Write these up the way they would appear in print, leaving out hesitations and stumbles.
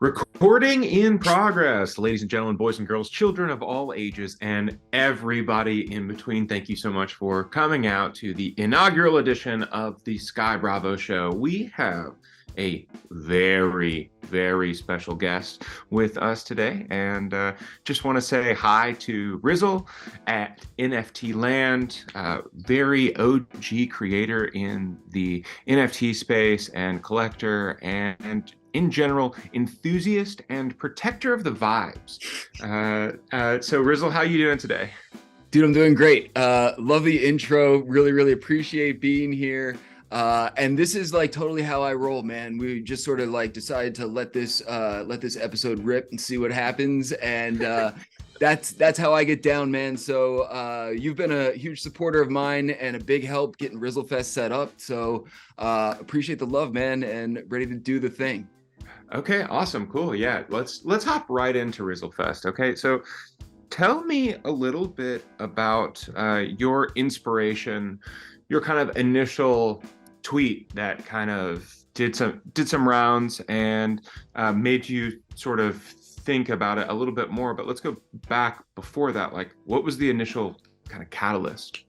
Recording in progress, ladies and gentlemen, boys and girls, children of all ages, and everybody in between. Thank you so much for coming out to the inaugural edition of the Sky Bravo Show. We have a very, very special guest with us today, and just want to say hi to Rizzle at NFT Land, very OG creator in the NFT space and collector, and in general, enthusiast and protector of the vibes. So Rizzle, how you doing today? Dude, I'm doing great. Love the intro. Really appreciate being here. And this is like totally how I roll, man. We just sort of like decided to let this episode rip and see what happens. And that's how I get down, man. So you've been a huge supporter of mine and a big help getting Rizzlefest set up. So appreciate the love, man, and ready to do the thing. Okay, awesome, cool. Yeah, let's hop right into Rizzlefest. Okay, so tell me a little bit about your inspiration, your kind of initial tweet that kind of did some rounds and made you sort of think about it a little bit more. But let's go back before that. Like, what was the initial kind of catalyst?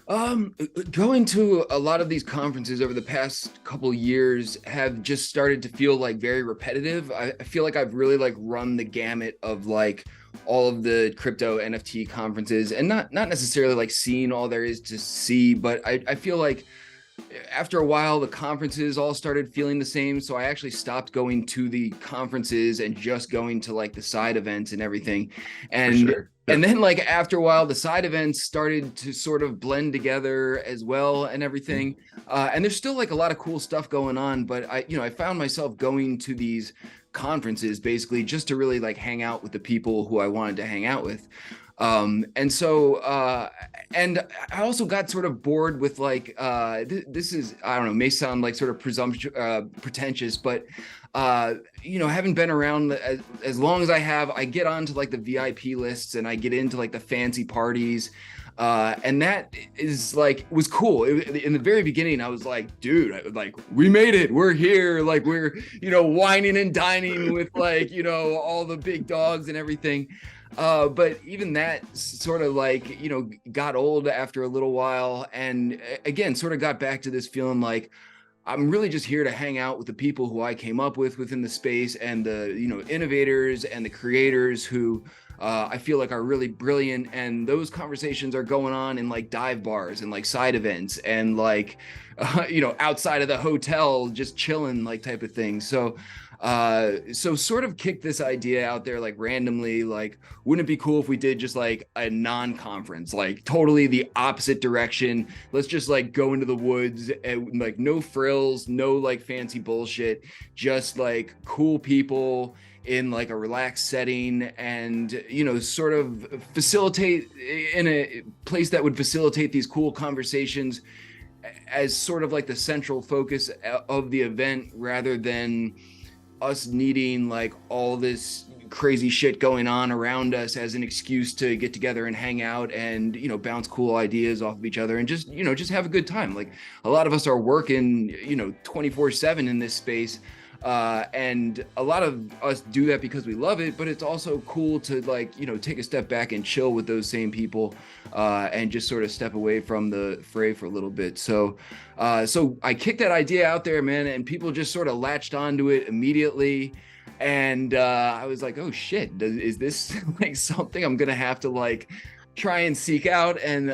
Going to a lot of these conferences over the past couple years have just started to feel like very repetitive. I feel like I've really like run the gamut of like all of the crypto NFT conferences and not necessarily like seeing all there is to see, but I feel like after a while the conferences all started feeling the same. So I actually stopped going to the conferences and just going to like the side events and everything. And Sure. and then like after a while, the side events started to sort of blend together as well and everything. And there's still like a lot of cool stuff going on, but I found myself going to these conferences basically just to really like hang out with the people who I wanted to hang out with. And I also got sort of bored with like, this is, I don't know, may sound like sort of pretentious, but having been around as long as I have, I get onto like the VIP lists and I get into like the fancy parties. And that is like, was cool. In the very beginning, I was like, dude, we made it. We're here. Like we're, whining and dining with like, all the big dogs and everything. But even that sort of like, got old after a little while. And again, sort of got back to this feeling like I'm really just here to hang out with the people who I came up with within the space and the, innovators and the creators who I feel like are really brilliant. And those conversations are going on in like dive bars and like side events and like, outside of the hotel, just chilling like type of thing. So sort of kick this idea out there like randomly, like wouldn't it be cool if we did just like a non-conference, like totally the opposite direction? Let's just like go into the woods and like no frills, no like fancy bullshit, just like cool people in like a relaxed setting and sort of facilitate in a place that would facilitate these cool conversations as sort of like the central focus of the event rather than us needing like all this crazy shit going on around us as an excuse to get together and hang out and bounce cool ideas off of each other and just have a good time. Like a lot of us are working 24/7 in this space, and a lot of us do that because we love it, but it's also cool to like take a step back and chill with those same people and just sort of step away from the fray for a little bit. So I kicked that idea out there, man, and people just sort of latched onto it immediately. And I was like, oh shit, is this like something I'm gonna have to like try and seek out? And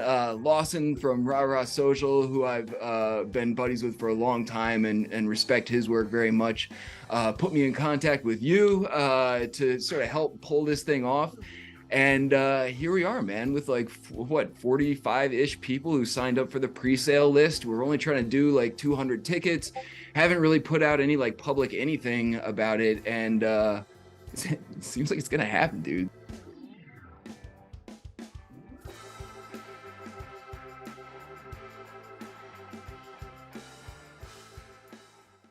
Lawson from Rah Rah Social, who I've been buddies with for a long time and respect his work very much, put me in contact with you to sort of help pull this thing off. And here we are, man, with like 45-ish people who signed up for the pre-sale list. We're only trying to do like 200 tickets. Haven't really put out any like public anything about it, and it seems like it's gonna happen, dude.